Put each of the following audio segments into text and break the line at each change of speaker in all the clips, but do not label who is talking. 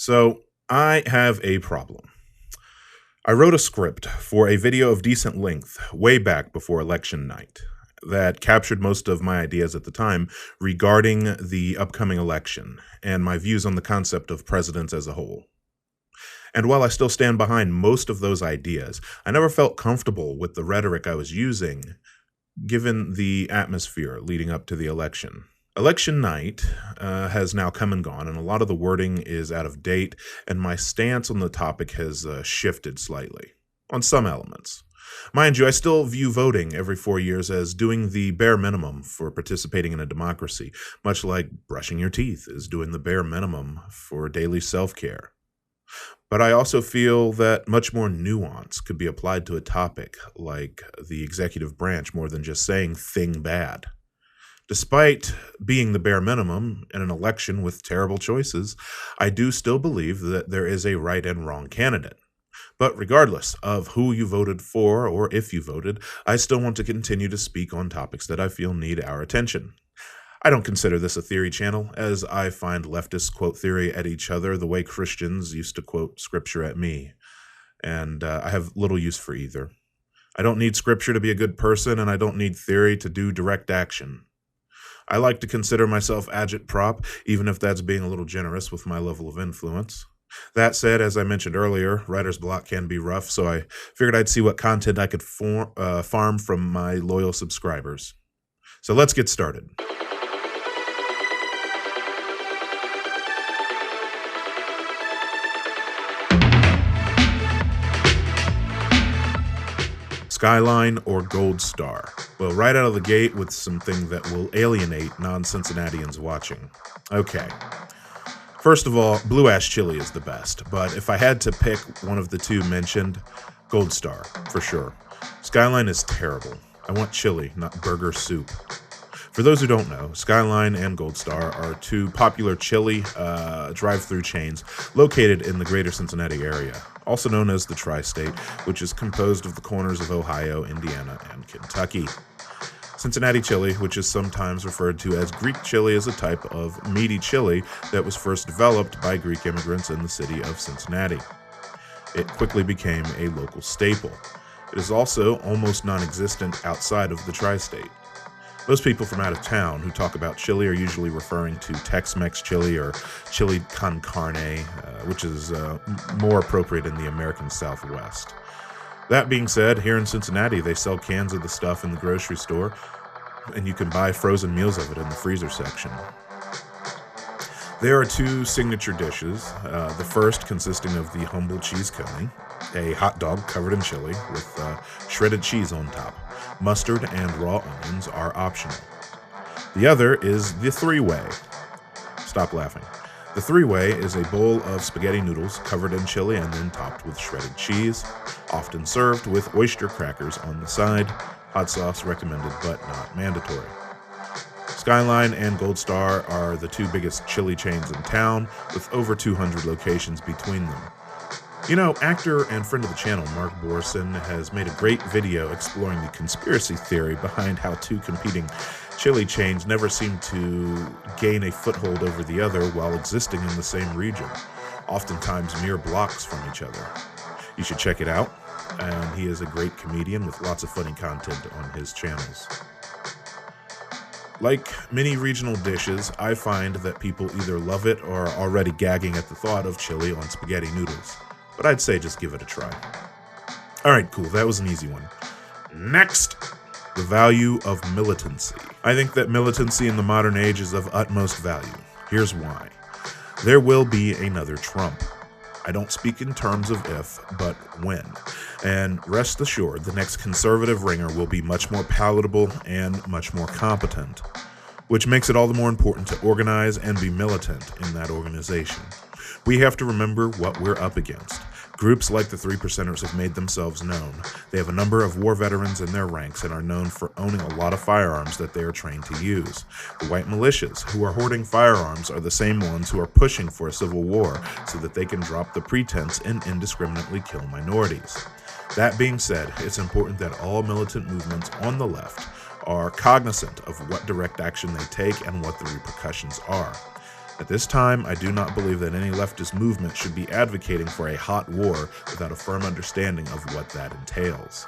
So, I have a problem. I wrote a script for a video of decent length way back before election night that captured most of my ideas at the time regarding the upcoming election and my views on the concept of presidents as a whole. And while I still stand behind most of those ideas, I never felt comfortable with the rhetoric I was using given the atmosphere leading up to the election. Election night has now come and gone, and a lot of the wording is out of date, and my stance on the topic has shifted slightly on some elements. Mind you, I still view voting every 4 years as doing the bare minimum for participating in a democracy, much like brushing your teeth is doing the bare minimum for daily self care. But I also feel that much more nuance could be applied to a topic like the executive branch more than just saying thing bad. Despite being the bare minimum in an election with terrible choices, I do still believe that there is a right and wrong candidate. But regardless of who you voted for or if you voted, I still want to continue to speak on topics that I feel need our attention. I don't consider this a theory channel, as I find leftists quote theory at each other the way Christians used to quote scripture at me, and I have little use for either. I don't need scripture to be a good person, and I don't need theory to do direct action. I like to consider myself agitprop, even if that's being a little generous with my level of influence. That said, as I mentioned earlier, writer's block can be rough, so I figured I'd see what content I could farm from my loyal subscribers. So let's get started. Skyline or Gold Star? Well, right out of the gate with something that will alienate non-Cincinnatians watching. Okay. First of all, Blue Ash Chili is the best, but if I had to pick one of the two mentioned, Gold Star, for sure. Skyline is terrible. I want chili, not burger soup. For those who don't know, Skyline and Gold Star are two popular chili drive-through chains located in the greater Cincinnati area, also known as the Tri-State, which is composed of the corners of Ohio, Indiana, and Kentucky. Cincinnati chili, which is sometimes referred to as Greek chili, is a type of meaty chili that was first developed by Greek immigrants in the city of Cincinnati. It quickly became a local staple. It is also almost non-existent outside of the Tri-State. Most people from out of town who talk about chili are usually referring to Tex-Mex chili or chili con carne, which is more appropriate in the American Southwest. That being said, here in Cincinnati, they sell cans of the stuff in the grocery store, and you can buy frozen meals of it in the freezer section. There are two signature dishes, the first consisting of the humble cheese coney, a hot dog covered in chili with shredded cheese on top. Mustard and raw onions are optional. The other is the three-way. Stop laughing. The three-way is a bowl of spaghetti noodles covered in chili and then topped with shredded cheese, often served with oyster crackers on the side. Hot sauce recommended but not mandatory. Skyline and Gold Star are the two biggest chili chains in town, with over 200 locations between them. You know, actor and friend of the channel, Mark Borson, has made a great video exploring the conspiracy theory behind how two competing chili chains never seem to gain a foothold over the other while existing in the same region, oftentimes mere blocks from each other. You should check it out, and he is a great comedian with lots of funny content on his channels. Like many regional dishes, I find that people either love it or are already gagging at the thought of chili on spaghetti noodles. But I'd say just give it a try. Alright, cool, that was an easy one. Next, the value of militancy. I think that militancy in the modern age is of utmost value. Here's why. There will be another Trump. I don't speak in terms of if, but when. And rest assured, the next conservative ringer will be much more palatable and much more competent, which makes it all the more important to organize and be militant in that organization. We have to remember what we're up against. Groups like the Three Percenters have made themselves known. They have a number of war veterans in their ranks and are known for owning a lot of firearms that they are trained to use. The white militias, who are hoarding firearms, are the same ones who are pushing for a civil war so that they can drop the pretense and indiscriminately kill minorities. That being said, it's important that all militant movements on the left are cognizant of what direct action they take and what the repercussions are. At this time, I do not believe that any leftist movement should be advocating for a hot war without a firm understanding of what that entails.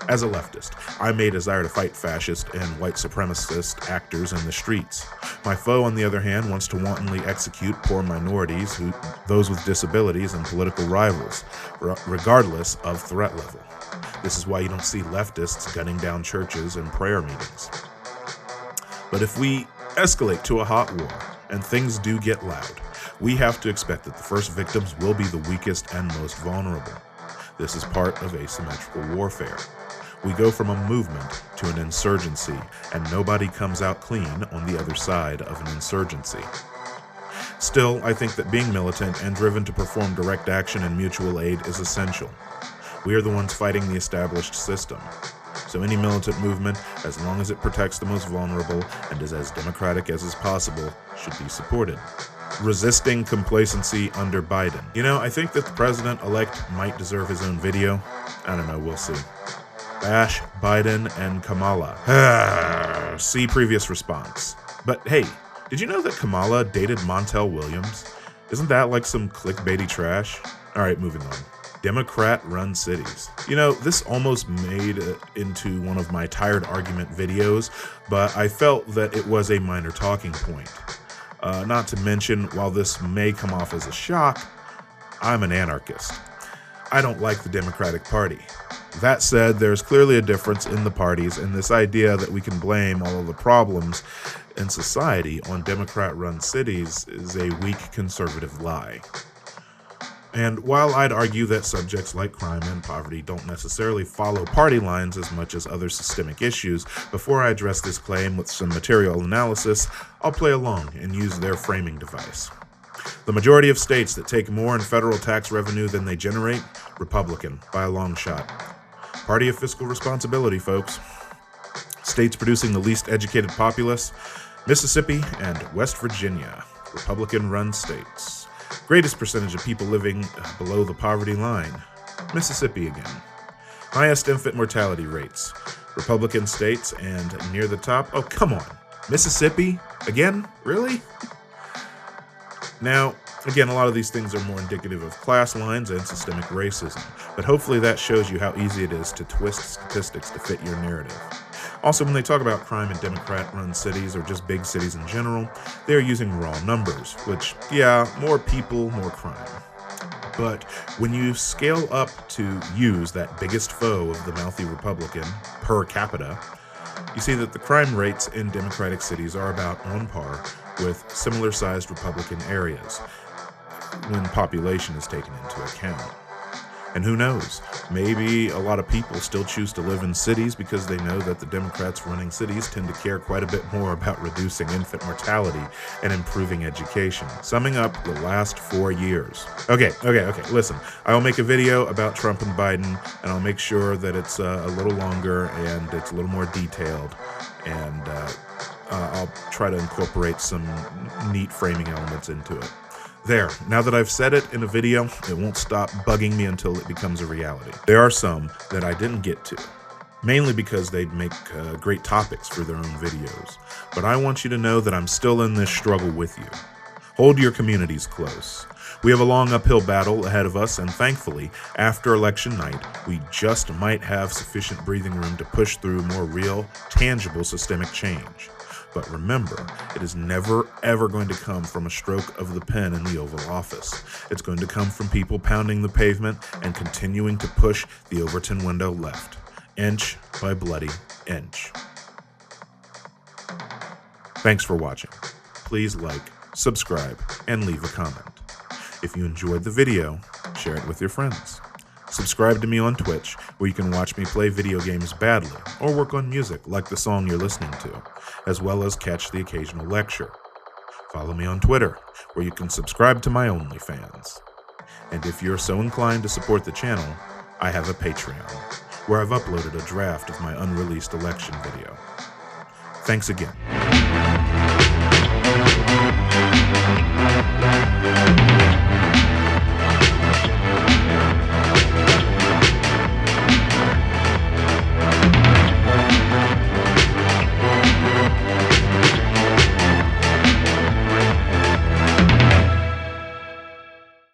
As a leftist, I may desire to fight fascist and white supremacist actors in the streets. My foe, on the other hand, wants to wantonly execute poor minorities, those with disabilities, and political rivals, regardless of threat level. This is why you don't see leftists gunning down churches and prayer meetings. But if we escalate to a hot war, and things do get loud, we have to expect that the first victims will be the weakest and most vulnerable. This is part of asymmetrical warfare. We go from a movement to an insurgency, and nobody comes out clean on the other side of an insurgency. Still, I think that being militant and driven to perform direct action and mutual aid is essential. We are the ones fighting the established system. So any militant movement, as long as it protects the most vulnerable and is as democratic as is possible, should be supported. Resisting complacency under Biden. I think that the president-elect might deserve his own video. I don't know, we'll see. Bash Biden and Kamala. See previous response. But hey, did you know that Kamala dated Montel Williams? Isn't that like some clickbaity trash? Alright, moving on. Democrat-run cities. This almost made it into one of my tired argument videos, but I felt that it was a minor talking point. Not to mention, while this may come off as a shock, I'm an anarchist. I don't like the Democratic Party. That said, there's clearly a difference in the parties, and this idea that we can blame all of the problems in society on Democrat-run cities is a weak conservative lie. And while I'd argue that subjects like crime and poverty don't necessarily follow party lines as much as other systemic issues, before I address this claim with some material analysis, I'll play along and use their framing device. The majority of states that take more in federal tax revenue than they generate, Republican, by a long shot. Party of fiscal responsibility, folks. States producing the least educated populace, Mississippi and West Virginia, Republican-run states. Greatest percentage of people living below the poverty line, Mississippi again. Highest infant mortality rates, Republican states, and near the top, oh come on, Mississippi? Again? Really? Now, again, a lot of these things are more indicative of class lines and systemic racism, but hopefully that shows you how easy it is to twist statistics to fit your narrative. Also, when they talk about crime in Democrat-run cities or just big cities in general, they are using raw numbers, which, yeah, more people, more crime. But when you scale up to use that biggest foe of the mouthy Republican per capita, you see that the crime rates in Democratic cities are about on par with similar-sized Republican areas when population is taken into account. And who knows, maybe a lot of people still choose to live in cities because they know that the Democrats running cities tend to care quite a bit more about reducing infant mortality and improving education. Summing up the last 4 years. Okay, listen, I'll make a video about Trump and Biden, and I'll make sure that it's a little longer and it's a little more detailed, and I'll try to incorporate some neat framing elements into it. There, now that I've said it in a video, it won't stop bugging me until it becomes a reality. There are some that I didn't get to, mainly because they'd make great topics for their own videos. But I want you to know that I'm still in this struggle with you. Hold your communities close. We have a long uphill battle ahead of us, and thankfully, after election night, we just might have sufficient breathing room to push through more real, tangible systemic change. But remember, it is never, ever going to come from a stroke of the pen in the Oval Office. It's going to come from people pounding the pavement and continuing to push the Overton window left, inch by bloody inch. Thanks for watching. Please like, subscribe, and leave a comment. If you enjoyed the video, share it with your friends. Subscribe to me on Twitch, where you can watch me play video games badly, or work on music like the song you're listening to, as well as catch the occasional lecture. Follow me on Twitter, where you can subscribe to my OnlyFans. And if you're so inclined to support the channel, I have a Patreon, where I've uploaded a draft of my unreleased election video. Thanks again.